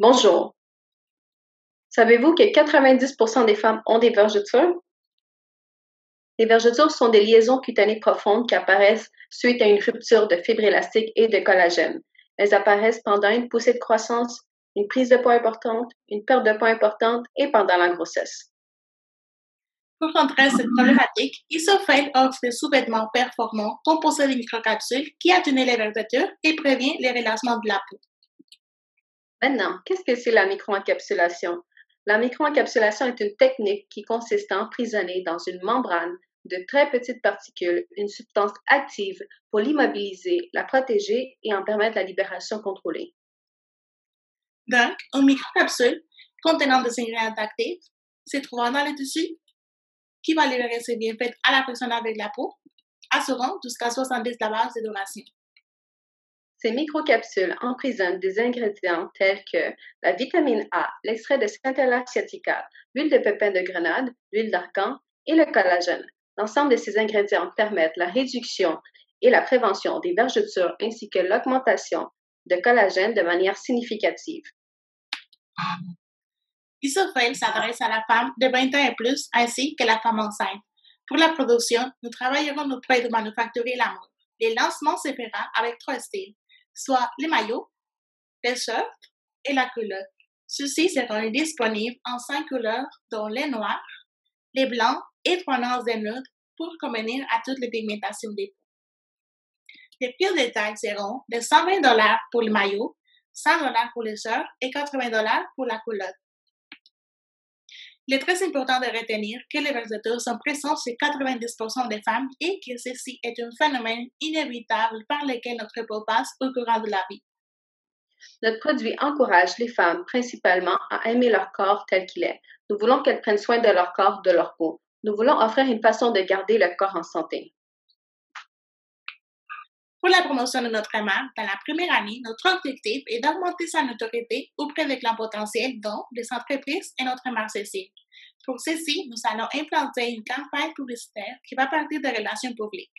Bonjour. Savez-vous que 90% des femmes ont des vergetures? Les vergetures sont des liaisons cutanées profondes qui apparaissent suite à une rupture de fibres élastiques et de collagène. Elles apparaissent pendant une poussée de croissance, une prise de poids importante, une perte de poids importante et pendant la grossesse. Pour contrer cette problématique, Isofel offre des sous-vêtements performants composés de microcapsules qui atténuent les vergetures et préviennent les relâchements de la peau. Maintenant, qu'est-ce que c'est la microencapsulation? La microencapsulation est une technique qui consiste à emprisonner dans une membrane de très petites particules une substance active pour l'immobiliser, la protéger et en permettre la libération contrôlée. Donc, une microcapsule contenant des ingrédients actifs se trouvant dans le tissu qui va libérer ses bienfaits à la personne avec la peau, assurant jusqu'à 70 lavages de duration. Ces microcapsules emprisonnent des ingrédients tels que la vitamine A, l'extrait de Centella sciatica, l'huile de pépin de grenade, l'huile d'argan et le collagène. L'ensemble de ces ingrédients permettent la réduction et la prévention des vergetures ainsi que l'augmentation de collagène de manière significative. Isofel s'adresse à la femme de 20 ans et plus ainsi que la femme enceinte. Pour la production, nous travaillerons auprès de manufacturiers la mode. Les lancements se feront avec 3 styles, soit les maillots, les shirts et la culotte. Ceux-ci seront disponibles en 5 couleurs, dont les noirs, les blancs et 3 nuances de nude pour convenir à toutes les pigmentations des peaux. Les prix de détail seront de 120 $ pour le maillot, 100 $ pour les shirts et 80 $ pour la culotte. Il est très important de retenir que les vergetures sont présentes chez 90% des femmes et que ceci est un phénomène inévitable par lequel notre peau passe au courant de la vie. Notre produit encourage les femmes principalement à aimer leur corps tel qu'il est. Nous voulons qu'elles prennent soin de leur corps, de leur peau. Nous voulons offrir une façon de garder le corps en santé. Pour la promotion de notre marque, dans la première année, notre objectif est d'augmenter sa notoriété auprès des clients potentiels, dont des entreprises et notre marché cible. Pour ceci, nous allons implanter une campagne publicitaire qui va partir des relations publiques,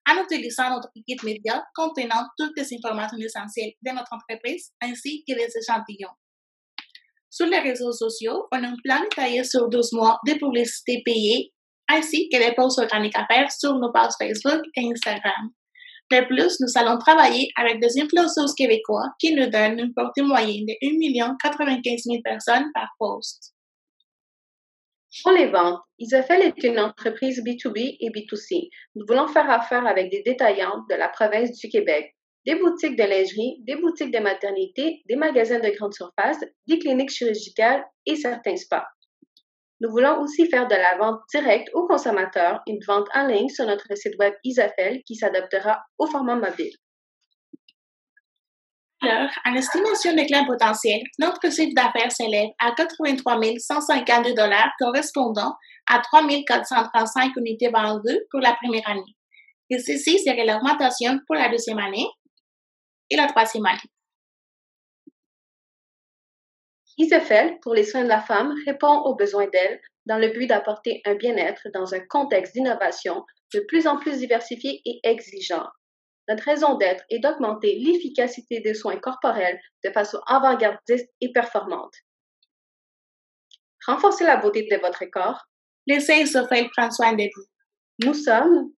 en utilisant notre équipe média contenant toutes les informations essentielles de notre entreprise ainsi que les échantillons. Sur les réseaux sociaux, on a un plan détaillé sur 12 mois de publicité payée ainsi que des posts organiques à faire sur nos pages Facebook et Instagram. De plus, nous allons travailler avec des influenceurs québécois qui nous donnent une portée moyenne de 1 095 000 personnes par post. Pour les ventes, Isofel est une entreprise B2B et B2C. Nous voulons faire affaire avec des détaillantes de la province du Québec, des boutiques de lingerie, des boutiques de maternité, des magasins de grande surface, des cliniques chirurgicales et certains spas. Nous voulons aussi faire de la vente directe aux consommateurs, une vente en ligne sur notre site web Isofel qui s'adaptera au format mobile. Alors, en estimation des clients potentiels, notre chiffre d'affaires s'élève à 83 152 $ correspondant à 3 435 unités vendues pour la première année. Et ceci serait l'augmentation pour la deuxième année et la troisième année. Isofel, pour les soins de la femme, répond aux besoins d'elle dans le but d'apporter un bien-être dans un contexte d'innovation de plus en plus diversifié et exigeant. Notre raison d'être est d'augmenter l'efficacité des soins corporels de façon avant-gardiste et performante. Renforcez la beauté de votre corps. Laissez Isofel prendre soin de vous. Nous sommes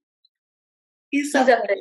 Isofel.